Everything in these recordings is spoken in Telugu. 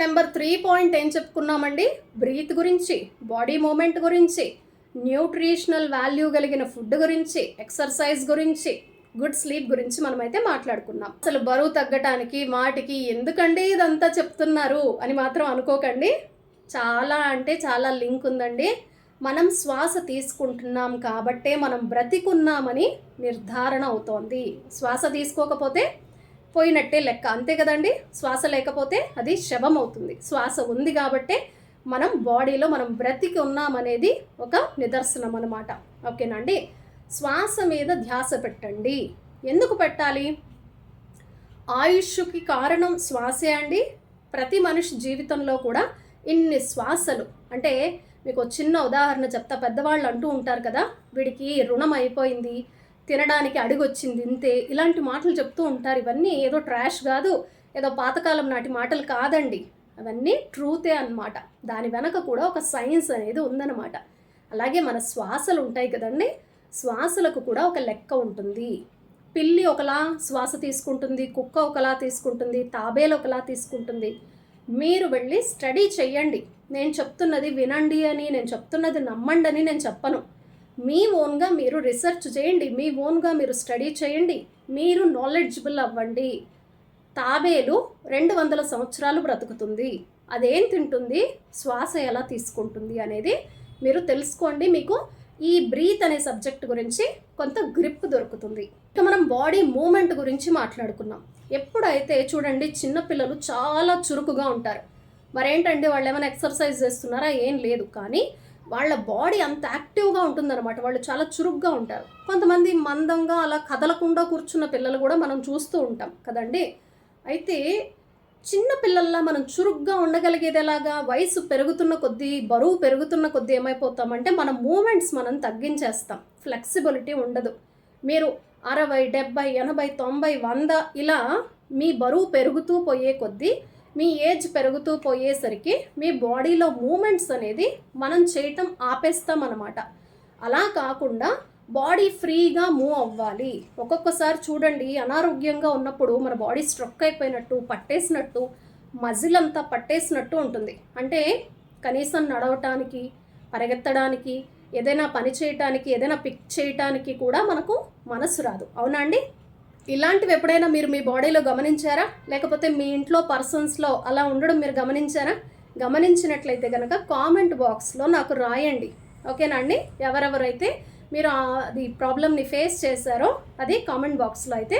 నెంబర్ 3 పాయింట్ ఏం చెప్పుకున్నామండి? బ్రీత్ గురించి, బాడీ మూమెంట్ గురించి, న్యూట్రిషనల్ వాల్యూ కలిగిన ఫుడ్ గురించి, ఎక్సర్సైజ్ గురించి, గుడ్ స్లీప్ గురించి మనమైతే మాట్లాడుకున్నాం. అసలు బరువు తగ్గటానికి వాటికి ఎందుకండి ఇదంతా చెప్తున్నారు అని మాత్రం అనుకోకండి. చాలా అంటే చాలా లింక్ ఉందండి. మనం శ్వాస తీసుకుంటున్నాం కాబట్టే మనం బ్రతికున్నామని నిర్ధారణ అవుతోంది. శ్వాస తీసుకోకపోతే పోయినట్టే లెక్క, అంతే కదండి. శ్వాస లేకపోతే అది శవం అవుతుంది. శ్వాస ఉంది కాబట్టే మనం బాడీలో మనం బ్రతికి ఉన్నామనేది ఒక నిదర్శనం అన్నమాట. ఓకేనా అండి? శ్వాస మీద ధ్యాస పెట్టండి. ఎందుకు పెట్టాలి? ఆయుష్కి కారణం శ్వాసే అండి. ప్రతి మనిషి జీవితంలో కూడా ఇన్ని శ్వాసలు, అంటే మీకు చిన్న ఉదాహరణ చెప్తా. పెద్దవాళ్ళు అంటూ ఉంటారు కదా, వీడికి రుణం అయిపోయింది, తినడానికి అడిగొచ్చింది ఇంతే, ఇలాంటి మాటలు చెప్తూ ఉంటారు. ఇవన్నీ ఏదో ట్రాష్ కాదు, ఏదో పాతకాలం నాటి మాటలు కాదండి. అవన్నీ ట్రూతే అన్నమాట. దాని వెనక కూడా ఒక సైన్స్ అనేది ఉందన్నమాట. అలాగే మన శ్వాసలు ఉంటాయి కదండి, శ్వాసలకు కూడా ఒక లెక్క ఉంటుంది. పిల్లి ఒకలా శ్వాస తీసుకుంటుంది, కుక్క ఒకలా తీసుకుంటుంది, తాబేలు ఒకలా తీసుకుంటుంది. మీరు వెళ్ళి స్టడీ చెయ్యండి. నేను చెప్తున్నది వినండి అని, నేను చెప్తున్నది నమ్మండి అని నేను చెప్పను. మీ ఓన్గా మీరు రీసెర్చ్ చేయండి, మీ ఓన్గా మీరు స్టడీ చేయండి, మీరు నాలెడ్జబుల్ అవ్వండి. తాబేలు 200 సంవత్సరాలు బ్రతుకుతుంది. అదేం తింటుంది, శ్వాస ఎలా తీసుకుంటుంది అనేది మీరు తెలుసుకోండి. మీకు ఈ బ్రీత్ అనే సబ్జెక్ట్ గురించి కొంత గ్రిప్ దొరుకుతుంది. ఇక మనం బాడీ మూమెంట్ గురించి మాట్లాడుకున్నాం. ఎప్పుడైతే చూడండి, చిన్నపిల్లలు చాలా చురుకుగా ఉంటారు. మరేంటండి, వాళ్ళు ఏమైనా ఎక్సర్సైజ్ చేస్తున్నారా? ఏం లేదు, కానీ వాళ్ళ బాడీ అంత యాక్టివ్గా ఉంటుందన్నమాట. వాళ్ళు చాలా చురుగ్గా ఉంటారు. కొంతమంది మందంగా అలా కదలకుండా కూర్చున్న పిల్లలు కూడా మనం చూస్తూ ఉంటాం కదండి. అయితే చిన్న పిల్లల్లా మనం చురుగ్గా ఉండగలిగేది ఎలాగా? వయసు పెరుగుతున్న కొద్దీ, బరువు పెరుగుతున్న కొద్దీ ఏమైపోతామంటే మన మూమెంట్స్ మనం తగ్గించేస్తాం. ఫ్లెక్సిబిలిటీ ఉండదు. మీరు 60, 70, 80, 90, 100 ఇలా మీ బరువు పెరుగుతూ పోయే కొద్దీ, మీ ఏజ్ పెరుగుతూ పోయేసరికి మీ బాడీలో మూమెంట్స్ అనేది మనం చేయటం ఆపేస్తాం అన్నమాట. అలా కాకుండా బాడీ ఫ్రీగా మూవ్ అవ్వాలి. ఒక్కొక్కసారి చూడండి, అనారోగ్యంగా ఉన్నప్పుడు మన బాడీ స్ట్రక్ అయిపోయినట్టు, పట్టేసినట్టు, మజిల్ అంతా పట్టేసినట్టు ఉంటుంది. అంటే కనీసం నడవటానికి, పరిగెత్తడానికి, ఏదైనా పని చేయటానికి, ఏదైనా పిక్ చేయటానికి కూడా మనకు మనసు రాదు. అవునా అండి? ఇలాంటివి ఎప్పుడైనా మీరు మీ బాడీలో గమనించారా? లేకపోతే మీ ఇంట్లో పర్సన్స్లో అలా ఉండడం మీరు గమనించారా? గమనించినట్లయితే కనుక కామెంట్ బాక్స్లో నాకు రాయండి. ఓకేనా అండి? ఎవరెవరైతే మీరు అది ప్రాబ్లమ్ని ఫేస్ చేశారో అది కామెంట్ బాక్స్లో అయితే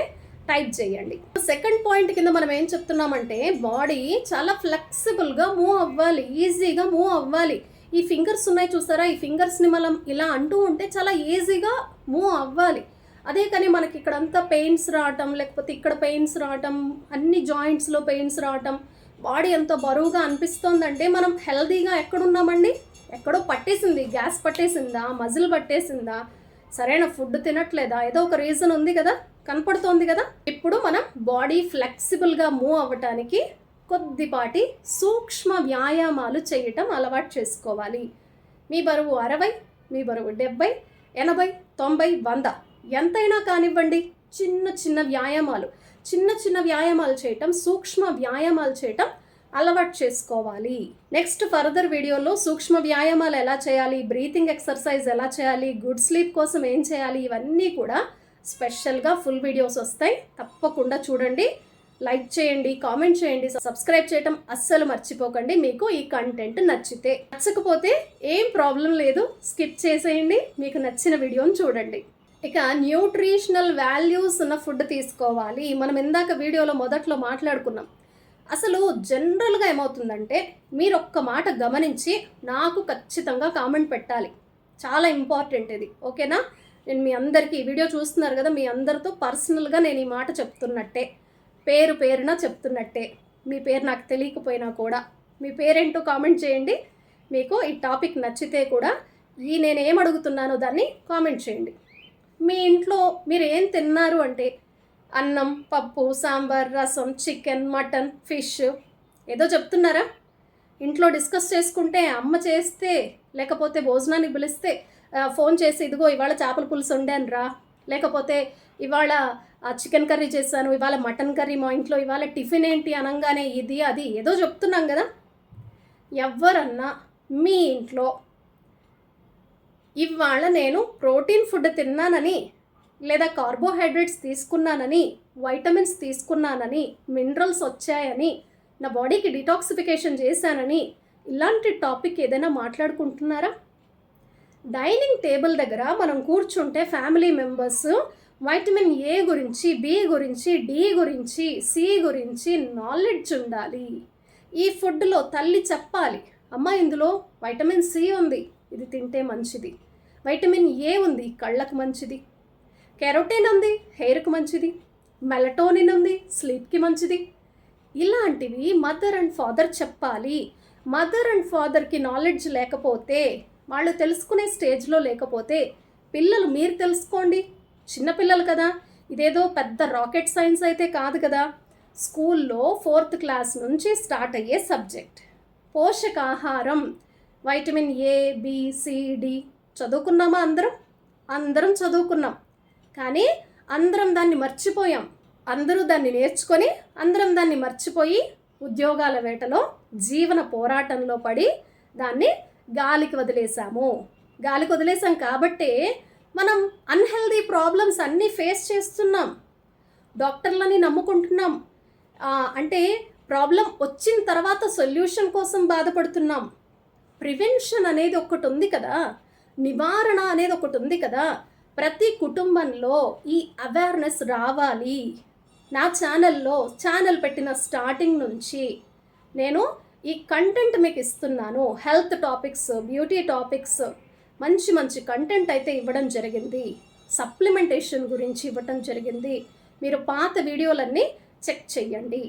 టైప్ చేయండి. సెకండ్ పాయింట్ కింద మనం ఏం చెప్తున్నామంటే, బాడీ చాలా ఫ్లెక్సిబుల్గా మూవ్ అవ్వాలి, ఈజీగా మూవ్ అవ్వాలి. ఈ ఫింగర్స్ ఉన్నాయి చూసారా, ఈ ఫింగర్స్ని మనం ఇలా అంటూ ఉంటే చాలా ఈజీగా మూవ్ అవ్వాలి. అదే కానీ మనకి ఇక్కడంతా పెయిన్స్ రావటం, లేకపోతే ఇక్కడ పెయిన్స్ రావటం, అన్ని జాయింట్స్లో పెయిన్స్ రావటం, బాడీ ఎంతో బరువుగా అనిపిస్తోందంటే మనం హెల్దీగా ఎక్కడున్నామండి? ఎక్కడో పట్టేసింది. గ్యాస్ పట్టేసిందా, మజిల్ పట్టేసిందా, సరైన ఫుడ్ తినట్లేదా, ఏదో ఒక రీజన్ ఉంది కదా, కనపడుతోంది కదా. ఇప్పుడు మనం బాడీ ఫ్లెక్సిబుల్గా మూవ్ అవ్వటానికి కొద్దిపాటి సూక్ష్మ వ్యాయామాలు చేయటం అలవాటు చేసుకోవాలి. మీ బరువు 60, మీ బరువు 70, 80, 90, 100 ఎంతైనా కానివ్వండి, చిన్న చిన్న వ్యాయామాలు చేయటం, సూక్ష్మ వ్యాయామాలు చేయటం అలవాటు చేసుకోవాలి. నెక్స్ట్ ఫర్దర్ వీడియోలో సూక్ష్మ వ్యాయామాలు ఎలా చేయాలి, బ్రీతింగ్ ఎక్సర్సైజ్ ఎలా చేయాలి, గుడ్ స్లీప్ కోసం ఏం చేయాలి, ఇవన్నీ కూడా స్పెషల్గా ఫుల్ వీడియోస్ వస్తాయి. తప్పకుండా చూడండి, లైక్ చేయండి, కామెంట్ చేయండి, సబ్స్క్రైబ్ చేయటం అస్సలు మర్చిపోకండి. మీకు ఈ కంటెంట్ నచ్చకపోతే ఏం ప్రాబ్లం లేదు, స్కిప్ చేసేయండి, మీకు నచ్చిన వీడియోని చూడండి. ఇక న్యూట్రిషనల్ వాల్యూస్ ఉన్న ఫుడ్ తీసుకోవాలి. మనం ఇందాక వీడియోలో మొదట్లో మాట్లాడుకున్నాం. అసలు జనరల్గా ఏమవుతుందంటే, మీరు ఒక్క మాట గమనించి నాకు ఖచ్చితంగా కామెంట్ పెట్టాలి. చాలా ఇంపార్టెంట్ ఇది, ఓకేనా? నేను మీ అందరికీ ఈ వీడియో చూస్తున్నారు కదా, మీ అందరితో పర్సనల్గా నేను ఈ మాట చెప్తున్నట్టే, పేరున చెప్తున్నట్టే. మీ పేరు నాకు తెలియకపోయినా కూడా మీ పేరేంటో కామెంట్ చేయండి. మీకు ఈ టాపిక్ నచ్చితే కూడా నేనేం అడుగుతున్నానో దాన్ని కామెంట్ చేయండి. మీ ఇంట్లో మీరు ఏం తిన్నారు అంటే, అన్నం, పప్పు, సాంబార్, రసం, చికెన్, మటన్, ఫిష్ ఏదో చెప్తున్నారా? ఇంట్లో డిస్కస్ చేసుకుంటే, అమ్మ చేస్తే, లేకపోతే భోజనానికి పిలిస్తే ఫోన్ చేసి, ఇదిగో ఇవాళ చేపల పులుసు వండాను రా, లేకపోతే ఇవాళ చికెన్ కర్రీ చేశాను, ఇవాళ మటన్ కర్రీ మా ఇంట్లో, ఇవాళ టిఫిన్ ఏంటి అనగానే ఇది అది ఏదో చెప్తున్నాం కదా. ఎవరన్నా మీ ఇంట్లో ఇవాళ నేను ప్రోటీన్ ఫుడ్ తిన్నానని, లేదా కార్బోహైడ్రేట్స్ తీసుకున్నానని, వైటమిన్స్ తీసుకున్నానని, మినరల్స్ వచ్చాయని, నా బాడీకి డిటాక్సిఫికేషన్ చేశానని ఇలాంటి టాపిక్ ఏదైనా మాట్లాడుకుంటున్నారా? డైనింగ్ టేబుల్ దగ్గర మనం కూర్చుంటే ఫ్యామిలీ మెంబర్స్ వైటమిన్ ఏ గురించి, బి గురించి, డి గురించి, సి గురించి నాలెడ్జ్ ఉండాలి. ఈ ఫుడ్లో తల్లి చెప్పాలి, అమ్మ ఇందులో వైటమిన్ సి ఉంది, ఇది తింటే మంచిది. వైటమిన్ ఏ ఉంది, కళ్ళకు మంచిది. కెరోటిన్ ఉంది, హెయిర్కి మంచిది. మెలటోనిన్ ఉంది, స్లీప్కి మంచిది. ఇలాంటివి మదర్ అండ్ ఫాదర్ చెప్పాలి. మదర్ అండ్ ఫాదర్కి నాలెడ్జ్ లేకపోతే, వాళ్ళు తెలుసుకునే స్టేజ్లో లేకపోతే, పిల్లలు మీరు తెలుసుకోండి. చిన్నపిల్లలు కదా, ఇదేదో పెద్ద రాకెట్ సైన్స్ అయితే కాదు కదా. స్కూల్లో 4th క్లాస్ నుంచి స్టార్ట్ అయ్యే సబ్జెక్ట్ పోషకాహారం. Vitamin A, B, C, D చదువుకున్నామా? అందరం చదువుకున్నాం. కానీ అందరం దాన్ని మర్చిపోయాం. అందరూ దాన్ని నేర్చుకొని అందరం దాన్ని మర్చిపోయి ఉద్యోగాల వేటలో, జీవన పోరాటంలో పడి దాన్ని గాలికి వదిలేసాం కాబట్టే మనం అన్హెల్దీ ప్రాబ్లమ్స్ అన్నీ ఫేస్ చేస్తున్నాం. డాక్టర్లని నమ్ముకుంటున్నాం. అంటే ప్రాబ్లం వచ్చిన తర్వాత సొల్యూషన్ కోసం బాధపడుతున్నాం. ప్రివెన్షన్ అనేది ఒకటి ఉంది కదా, నివారణ అనేది ఒకటి ఉంది కదా. ప్రతి కుటుంబంలో ఈ అవేర్నెస్ రావాలి. నా ఛానల్ పెట్టిన స్టార్టింగ్ నుంచి నేను ఈ కంటెంట్ మీకు ఇస్తున్నాను. హెల్త్ టాపిక్స్, బ్యూటీ టాపిక్స్, మంచి కంటెంట్ అయితే ఇవ్వడం జరిగింది. సప్లిమెంటేషన్ గురించి ఇవ్వడం జరిగింది. మీరు పాత వీడియోలన్నీ చెక్ చేయండి.